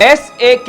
SAK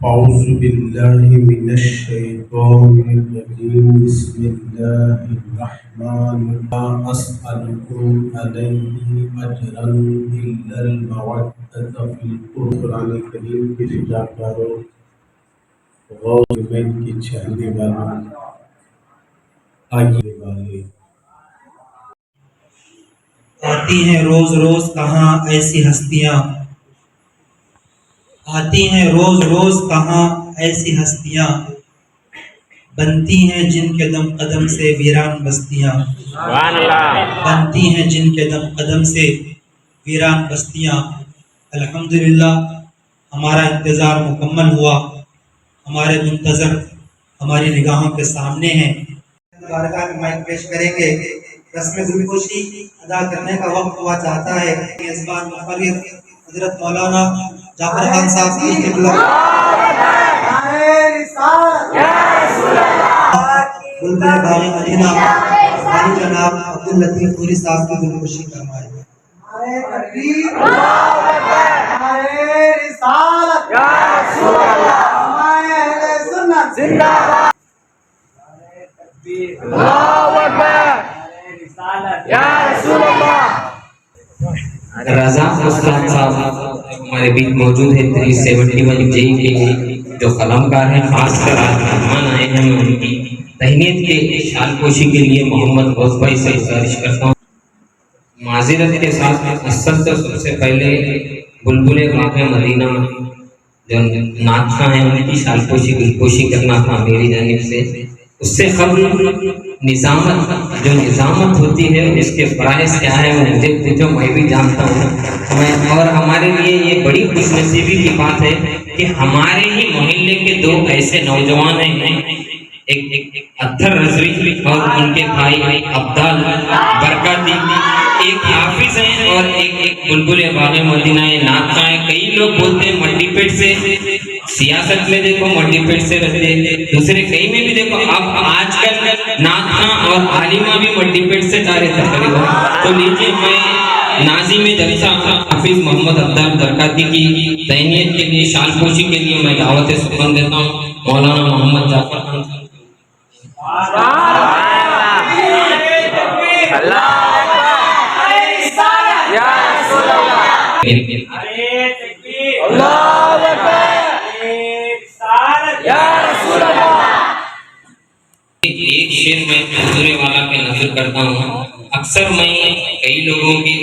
أعوذ بالله من الشيطان الرجيم بسم الله الرحمن الرحيم لا أسألكم عليه أجرا إلا المودة في القرآن الكريم کی فجا کرو غور میں کی چہنے والا آئیے والے آتی ہیں روز روز کہاں ایسی ہستیاں آتی ہیں روز روز کہاں ایسی ہستیاں بنتی ہیں جن کے دم قدم سے ویران بستیاں بنتی ہیں جن کے دم قدم سے ویران بستیاں الحمدللہ ہمارا انتظار مکمل ہوا ہمارے منتظر ہماری نگاہوں کے سامنے ہیں بارگاہ میں مائک پیش کریں گے رسم گلپوشی ادا کرنے کا وقت ہوا چاہتا ہے میزبان مقرر حضرت مولانا جعفر خان صاحب کی خدمت بلبل باغ مدینہ والی جناب عبداللطیف پوری صاحب کی گلپوشی فرمائیں رضا استاد صاحب ہمارے بیچ موجود ہے 371 جے کے جو قلمکار ہیں خاص کر آج مہمان آئے ہیں میں ان کی تہنیت کے شال پوشی کے لیے محمد غوث بھائی سے گزارش کرتا ہوں معذرت کے ساتھ اصل تو سب سے پہلے بلبل باغ مدینہ جو نعت خواں ہیں ان کی شال پوشی گلپوشی کرنا تھا میری جانب سے اس سے قبل نظامت جو نظامت ہوتی ہے اس کے فرائض کیا ہے وہ مجھے پوچھو میں بھی جانتا ہوں اور ہمارے لیے یہ بڑی خوش نصیبی کی بات ہے کہ ہمارے ہی محلے کے دو ایسے نوجوان ہیں ایک اطہر رضوی اور ان کے بھائی عبدال برکاتی ایک حافظ ہیں اور ایک بلبل باغ مدینہ نعت خواں ہیں کئی لوگ بولتے ہیں منڈی پیٹ سے سیاست میں دیکھو منڈی پیٹ سے رہتے دوسرے کہیں میں بھی دیکھو اب آج کل نعت خواں اور عالمہ بھی منڈی پیٹ سے جا رہے تھے تقریباً تو لیجیے میں ناظم جلسہ حافظ محمد عبدال برکاتی کی تہنیت کے لیے شال پوشی کے لیے میں دعوت سخن دیتا ہوں مولانا محمد جعفر خان ایک شعر میں حضور والا پہ نظر کرتا ہوں اکثر میں کئی لوگوں کی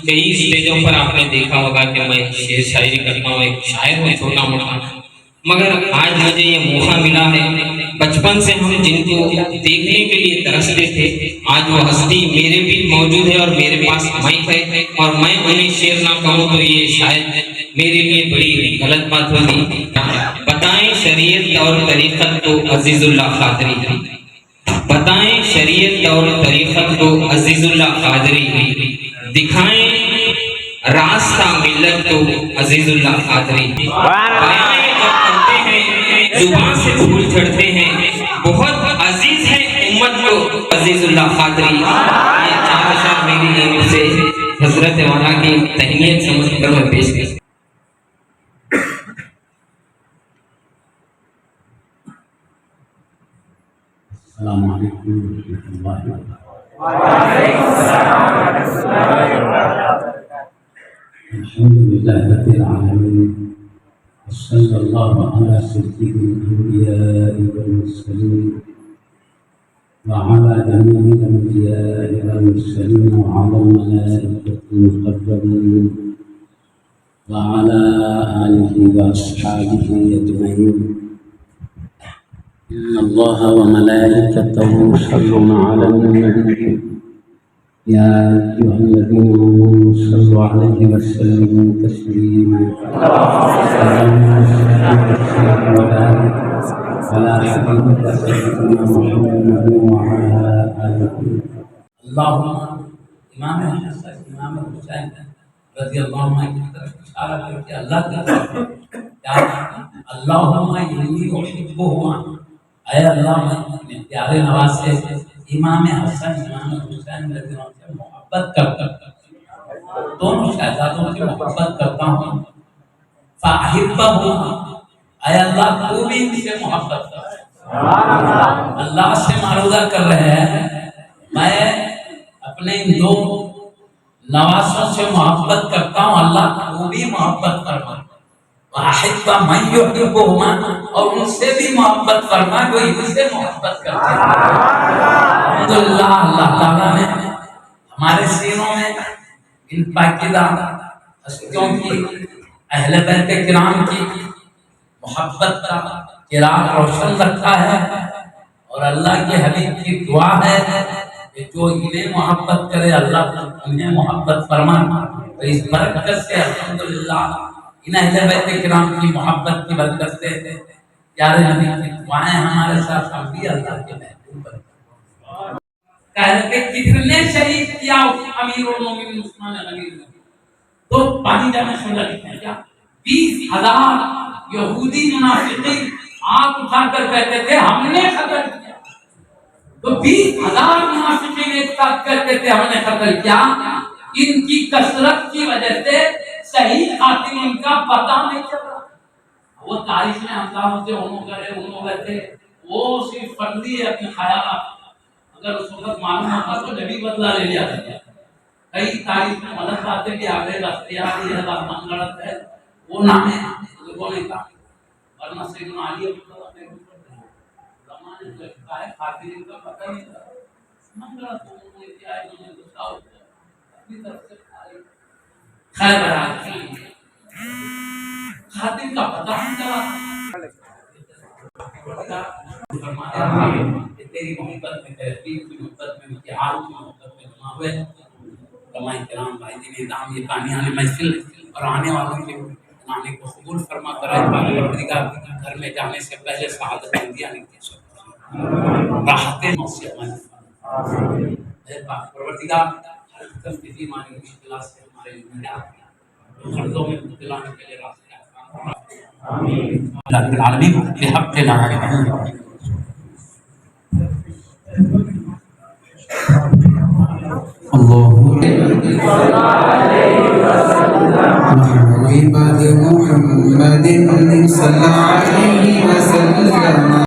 کئی اسٹیجوں پر آپ نے دیکھا ہوگا کہ میں شعر شاعری کرتا ہوں ایک شاعر ہوں چھوٹا موٹا مگر آج مجھے یہ موقع ملا ہے بچپن سے ہم جن کو دیکھنے کے لیے ترستے تھے آج وہ ہستی میرے بھی موجود ہے اور میرے پاس مائک ہے اور میں انہیں شعر نہ کہوں تو یہ شاید میرے لیے بڑی غلط بات ہوگی بتائیں شریعت اور طریقت کو عزیز اللہ قادری بتائیں شریعت اور طریقت کو عزیز اللہ قادری دکھائیں راستہ ملت کو عزیز اللہ قادری زبان سے پھول جھڑتے ہیں بہت عزیز ہے امت کو عزیز اللہ قادری یہ چار اشعار میری جانب سے حضرت والا کی تہنیت سمجھ کر میں پیش کرتا ہوں السلام علیکم ورحمۃ اللہ وبرکاتہ الحمد للہ رب العالمین وصلی اللہ علی سید الانبیاء والمرسلین وعلى جميع الانبیاء والمرسلین وعلى الملائکة المقربين وعلى آله وأصحابه أجمعين. إن الله وملائكته يصلون على النبي يا أيها الذين آمنوا صلوا عليه وسلموا تسليما. على حبيبك سيدنا محمد وعلى آله. اللهم امام حسن امام حسین رضی اللہ عنہ کی طرف اشارہ کر کے اللہ کا کیا اللہم انی احبہما، اے اللہ میں اپنے پیارے نواز سے امام حسن امام حسین رضی اللہ عنہ سے محبت کرتا ہوں، دونوں شہزادوں سے محبت کرتا ہوں. فاحبہما، اے اللہ تو بھی ان سے محبت کر. اللہ سے معروضہ کر رہے ہیں میں اپنے ان دو نواسوں سے محبت کرتا ہوں، اللہ وہ بھی محبت فرما. واحد من یحبہما، اور ان سے بھی محبت فرما جو ان سے محبت کرتے ہیں. الحمدللہ اللہ تعالیٰ نے ہمارے سینوں میں ان پاکیزہ ہستیوں کی اہل بیت کرام کی محبت کا چراغ روشن رکھا ہے، اور اللہ کے حبیب کی دعا ہے کہ جو انہیں محبت کرے اللہ انہیں محبت فرما. تو اس برکت سے الحمدللہ ان اہل بیت کرام کی محبت کی برکت سے پیارے نبی کی دعائیں ہمارے ساتھ ہم بھی اللہ کے محبوب بن کہ کتنے شہید کیا امیر المومنین عثمان غنی نے. تو پانی جانے سن لکھتے ہیں کیا 20,000 یہودی منافقین آنکھ اٹھا کر کہتے تھے ہم نے قتل کیا. تو 20,000 منافقین ایک ساتھ کہتے تھے ہم نے قتل کیا. ان کی کثرت کی وجہ سے صحیح قاتل ان کا پتہ نہیں چل رہا. وہ تاریخ میں ہمداروں سے انہوں گئے تھے، وہ صرف فرضی ہے اپنے خیالات. اگر اس وقت معلوم ہوتا تو نبی بدلہ لے لیا تھا. کئی تاریخ میں مدد آتے بھی آگے اختیاری ہے غلط ہے وہ نام ہے لوگوں نے کہا. ورنہ سیدنا علی زمانے میں ہے خاترین کا پتہ نہیں تھا. منگلت انہوں نے کیا ہے انہوں نے دوسرا اپنی طرف سے خیر بہرحال خاتم کا پتہ نہیں چلا. تیری محبت میں تحقیق کی محبت میں اتحاد کی محبت میں جمع ہوئے علماء کرام بھائی دین نظام یہ قانیان محفل اور آنے والوں کے آنے کو قبول فرما کر گھر میں جانے سے پہلے سعادت اندیا نے راحت موسیقی پروردگار ہر قسم کی بیماری مشکلات سے ہمارے نجات قرضوں میں مبتلا ہونے کے لیے راستے آمین رب العالمین بحق لا الہ الا اللہ. اللهم محمد صلى الله عليه وسلم